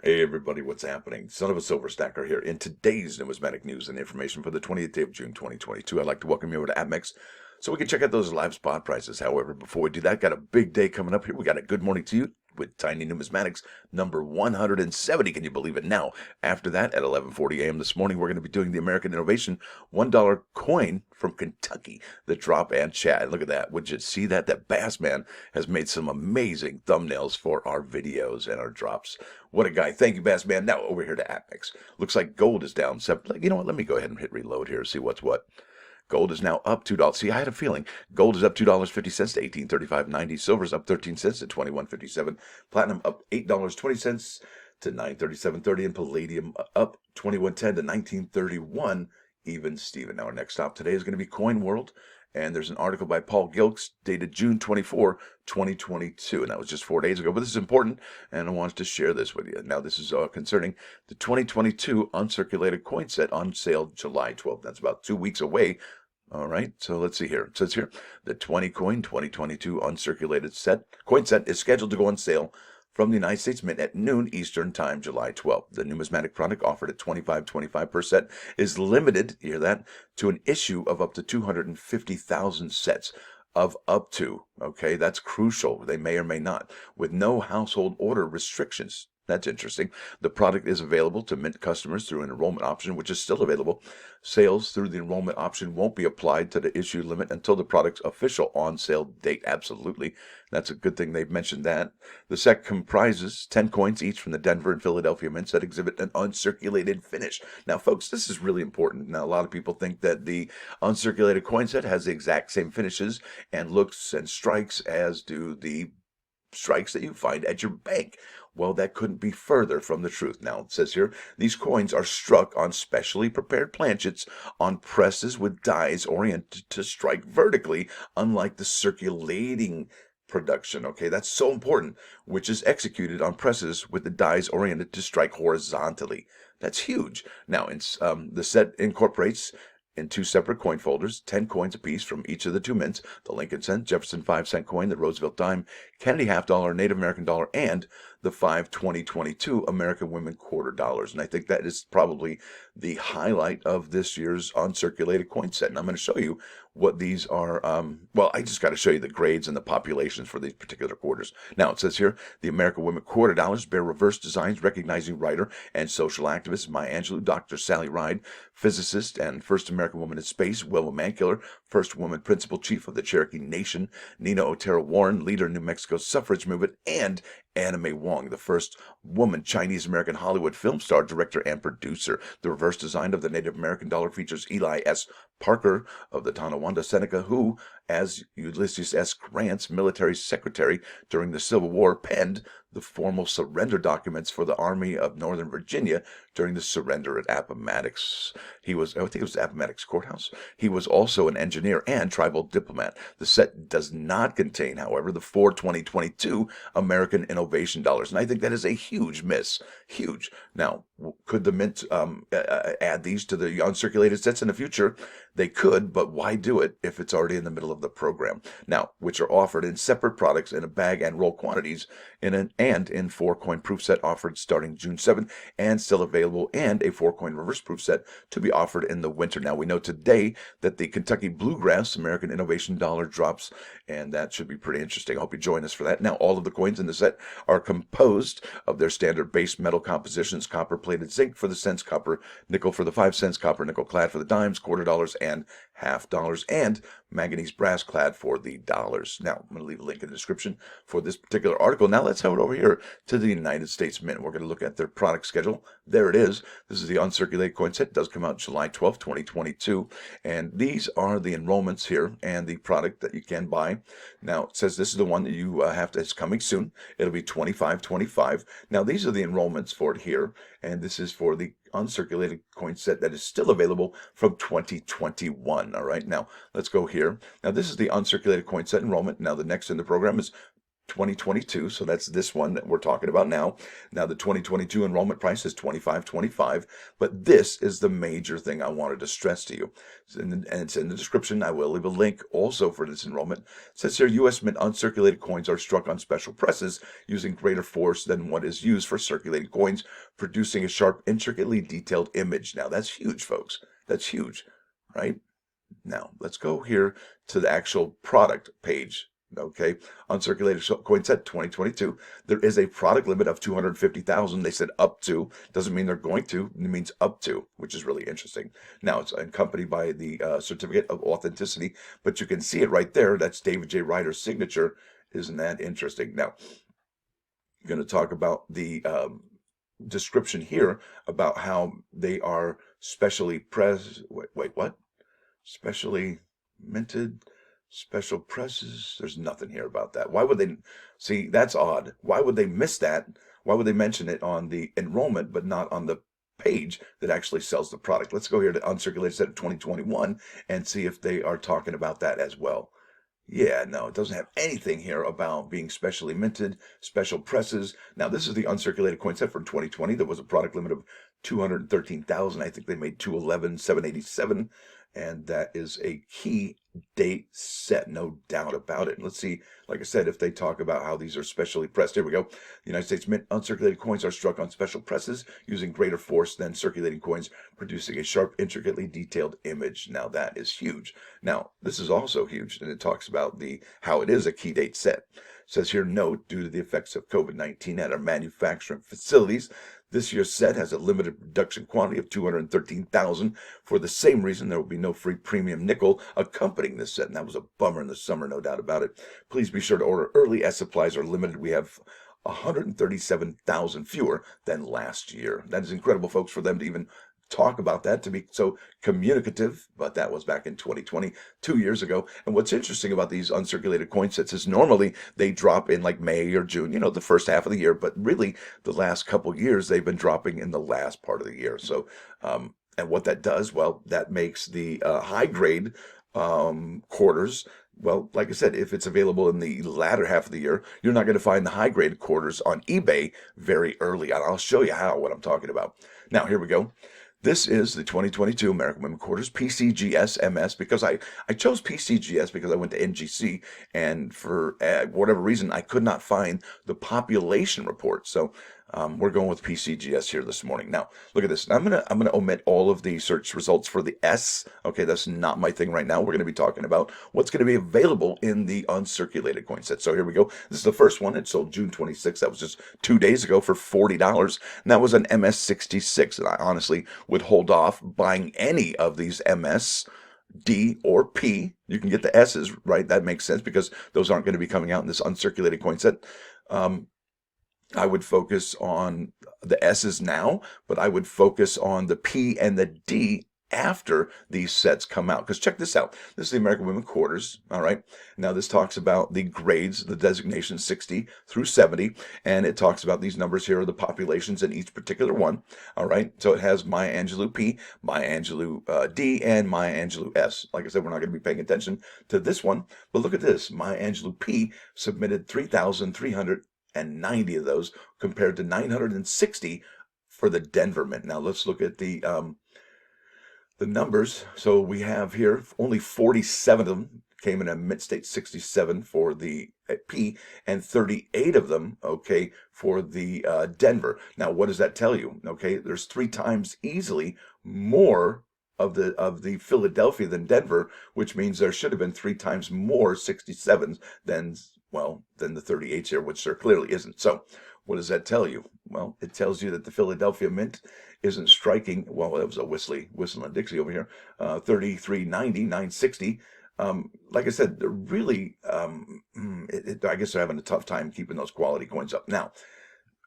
Hey everybody, what's happening? Son of a silver stacker here. In today's numismatic news and information for the 20th day of June 2022, I'd like to welcome you over to APMEX so we can check out those live spot prices. However, before we do that, got a big day coming up here. We got a good morning to you with Tiny Numismatics number 170. Can you believe it? Now, after that, at 11:40 a.m. this morning, we're going to be doing the American Innovation $1 coin from Kentucky, the drop and chat. Look at that. Would you see that? That Bass Man has made some amazing thumbnails for our videos and our drops. What a guy. Thank you, Bass Man. Now, over here to APMEX. Looks like gold is down. You know what? Let me go ahead and hit reload here, see what's what. Gold is now up $2. See, I had a feeling. Gold is up $2.50 to $18.35.90. Silver's up 13 cents to $21.57. Platinum up $8.20 to $9.37.30. And palladium up $21.10 to $19.31. Even Steven. Now, our next stop today is going to be Coin World. And there's an article by Paul Gilkes dated June 24, 2022. And that was just 4 days ago. But this is important, and I wanted to share this with you. Now, this is concerning the 2022 Uncirculated Coin set on sale July 12th. That's about 2 weeks away. All right, so let's see here. It says here, the 20 coin 2022 uncirculated coin set is scheduled to go on sale from the United States Mint at noon Eastern Time, July 12th. The numismatic product offered at $25.25 per set is limited, you hear that, to an issue of up to 250,000 sets of up to, okay, that's crucial. They may or may not, with no household order restrictions. That's interesting. The product is available to Mint customers through an enrollment option, which is still available. Sales through the enrollment option won't be applied to the issue limit until the product's official on-sale date. Absolutely. That's a good thing they've mentioned that. The set comprises 10 coins each from the Denver and Philadelphia mints that exhibit an uncirculated finish. Now, folks, this is really important. Now, a lot of people think that the uncirculated coin set has the exact same finishes and looks and strikes as do the strikes that you find at your bank. Well, that couldn't be further from the truth. Now, it says here, these coins are struck on specially prepared planchets on presses with dies oriented to strike vertically, unlike the circulating production. Okay, that's so important, which is executed on presses with the dies oriented to strike horizontally. That's huge. Now, the set incorporates in 2 separate coin folders, 10 coins apiece from each of the 2 mints, the Lincoln cent, Jefferson 5-cent coin, the Roosevelt dime, Kennedy half-dollar, Native American dollar, and the 2022 American Women quarter dollars. And I think that is probably the highlight of this year's uncirculated coin set. And I'm going to show you what these are. Well, I just got to show you the grades and the populations for these particular quarters. Now, it says here, the American Women quarter dollars bear reverse designs recognizing writer and social activist Maya Angelou, Dr. Sally Ride, physicist and first American woman in space, Wilma Mankiller, first woman principal chief of the Cherokee Nation, Nina Otero Warren, leader of New Mexico's suffrage movement, and Anna May Wong, the first woman Chinese-American Hollywood film star, director, and producer. The reverse design of the Native American dollar features Eli S. Parker of the Tonawanda Seneca, who, as Ulysses S. Grant's military secretary during the Civil War, penned the formal surrender documents for the Army of Northern Virginia during the surrender at Appomattox. I think it was Appomattox Courthouse. He was also an engineer and tribal diplomat. The set does not contain, however, the 2022 American Innovation dollars, and I think that is a huge miss. Huge. Now, could the Mint add these to the uncirculated sets in the future? They could, but why do it if it's already in the middle of the program? Now, which are offered in separate products in a bag and roll quantities in 4-coin proof set offered starting June 7th and still available, and a 4-coin reverse proof set to be offered in the winter. Now, we know today that the Kentucky Bluegrass American Innovation dollar drops, and that should be pretty interesting. I hope you join us for that. Now, all of the coins in the set are composed of their standard base metal compositions: copper plated zinc for the cents, copper nickel for the 5 cents, copper nickel clad for the dimes, quarter dollars, and half dollars, and manganese brass clad for the dollars. Now, I'm going to leave a link in the description for this particular article. Now, let's head over here to the United States Mint. We're going to look at their product schedule. There it is. This is the uncirculated coin set. It does come out July 12th, 2022. And these are the enrollments here and the product that you can buy. Now, it says this is the one that you have to, it's coming soon. It'll be $25.25. Now, these are the enrollments for it here. And this is for the uncirculated coin set that is still available from 2021. All right, now let's go here. Now, this is the uncirculated coin set enrollment. Now, the next in the program is 2022, so that's this one that we're talking about now. Now the 2022 enrollment price is $25.25, but this is the major thing I wanted to stress to you. And it's in the description. I will leave a link also for this enrollment. It says here, U.S. Mint uncirculated coins are struck on special presses using greater force than what is used for circulating coins, producing a sharp, intricately detailed image. Now that's huge, folks. That's huge, right? Now let's go here to the actual product page. Okay, uncirculated coin set 2022. There is a product limit of 250,000. They said up to. Doesn't mean they're going to. It means up to, which is really interesting. Now it's accompanied by the certificate of authenticity, but you can see it right there. That's David J. Ryder's signature. Isn't that interesting? Now, I'm going to talk about the description here about how they are specially wait, what? Specially minted. Special presses. There's nothing here about that. Why would they? See, that's odd. Why would they miss that? Why would they mention it on the enrollment but not on the page that actually sells the product? Let's go here to Uncirculated Set of 2021 and see if they are talking about that as well. Yeah, no, it doesn't have anything here about being specially minted, special presses. Now, this is the uncirculated coin set for 2020. There was a product limit of 213,000. I think they made 211,787, and that is a key date set, no doubt about it. And let's see, like I said, if they talk about how these are specially pressed. Here we go. The United States Mint uncirculated coins are struck on special presses using greater force than circulating coins, producing a sharp, intricately detailed image. Now that is huge. Now, this is also huge, and it talks about how it is a key date set. It says here, note, due to the effects of COVID-19 at our manufacturing facilities, this year's set has a limited production quantity of 213,000. For the same reason, there will be no free premium nickel accompanying this set, and that was a bummer in the summer, no doubt about it. Please be sure to order early as supplies are limited. We have 137,000 fewer than last year. That is incredible, folks, for them to even talk about that, to be so communicative, but that was back in 2020, 2 years ago. And what's interesting about these uncirculated coin sets is normally they drop in like May or June, the first half of the year, but really the last couple years they've been dropping in the last part of the year. So, and what that does, well, that makes the high grade quarters. Well, like I said, if it's available in the latter half of the year, you're not going to find the high grade quarters on eBay very early on. I'll show you what I'm talking about. Now, here we go. This is the 2022 American Women Quarters PCGS MS, because I chose PCGS because I went to NGC, and for whatever reason I could not find the population report. So we're going with PCGS here this morning. Now look at this. I'm gonna omit all of the search results for the S. Okay, that's not my thing right now. We're going to be talking about what's going to be available in the uncirculated coin set. So here we go. This is the first one. It sold June 26th. That was just 2 days ago for $40. And that was an MS66. And I honestly would hold off buying any of these MS, D, or P. You can get the S's, right? That makes sense because those aren't going to be coming out in this uncirculated coin set. I would focus on the S's now, but I would focus on the P and the D after these sets come out. Because check this out. This is the American Women Quarters. All right. Now this talks about the grades, the designation 60 through 70. And it talks about these numbers here are the populations in each particular one. All right. So it has Maya Angelou P, Maya Angelou D, and Maya Angelou S. Like I said, we're not going to be paying attention to this one. But look at this. Maya Angelou P submitted 3,390 of those compared to 960 for the Denver Mint. Now let's look at the numbers. So we have here only 47 of them came in a mint state 67 for the P, and 38 of them, okay, for the Denver. Now what does that tell you? Okay, there's 3 times easily more of the Philadelphia than Denver, which means there should have been 3 times more 67s than the 38s here, which there clearly isn't. So what does that tell you? Well, it tells you that the Philadelphia Mint isn't striking. Well, that was a Whistle and Dixie over here. 3390, 960. Like I said, they're really, I guess they're having a tough time keeping those quality coins up. Now,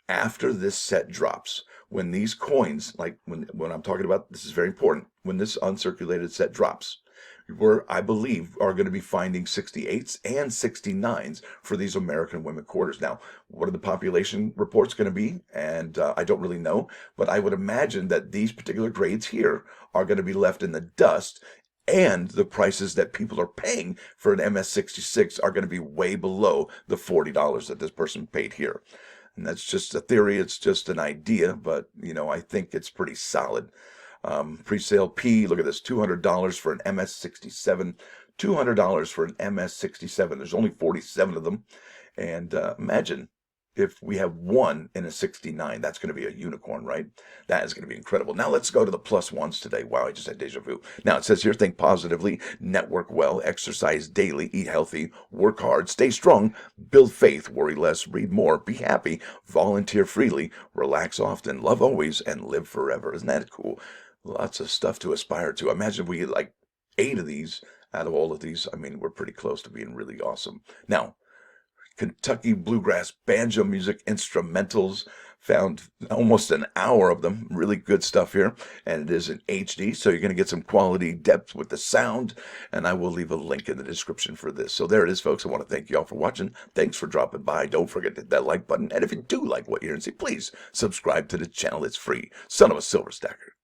after this set drops, when these coins, like when I'm talking about, this is very important, when this uncirculated set drops, I believe, are going to be finding 68s and 69s for these American Women Quarters. Now, what are the population reports going to be? And I don't really know, but I would imagine that these particular grades here are going to be left in the dust, and the prices that people are paying for an MS-66 are going to be way below the $40 that this person paid here. And that's just a theory. It's just an idea, but I think it's pretty solid. Pre-sale P, look at this, $200 for an MS-67, $200 for an MS-67. There's only 47 of them. And imagine if we have one in a 69, that's going to be a unicorn, right? That is going to be incredible. Now let's go to the plus ones today. Wow, I just had deja vu. Now it says here, think positively, network well, exercise daily, eat healthy, work hard, stay strong, build faith, worry less, read more, be happy, volunteer freely, relax often, love always, and live forever. Isn't that cool? Lots of stuff to aspire to. Imagine if we get like 8 of these out of all of these. I mean, we're pretty close to being really awesome. Now, Kentucky Bluegrass banjo music instrumentals, found almost an hour of them. Really good stuff here, and it is in HD, so you're going to get some quality depth with the sound, and I will leave a link in the description for this. So there it is, folks. I want to thank you all for watching. Thanks for dropping by. Don't forget to hit that like button, and if you do like what you hear and see, please subscribe to the channel. It's free. Son of a Silver Stacker.